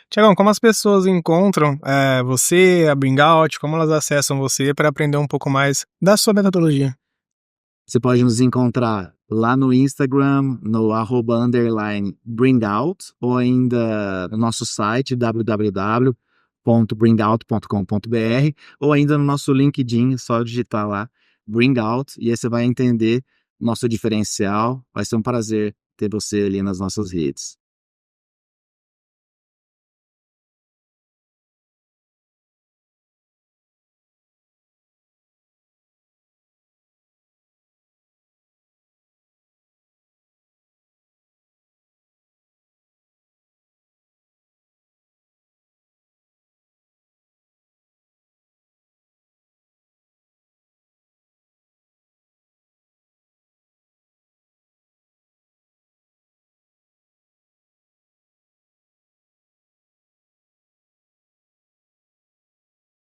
Tiagão, como as pessoas encontram você, a Bring Out, como elas acessam você para aprender um pouco mais da sua metodologia? Você pode nos encontrar lá no Instagram, no @_bringout, ou ainda no nosso site www.bringout.com.br, ou ainda no nosso LinkedIn, só digitar lá Bring Out, e aí você vai entender nosso diferencial. Vai ser um prazer ter você ali nas nossas redes.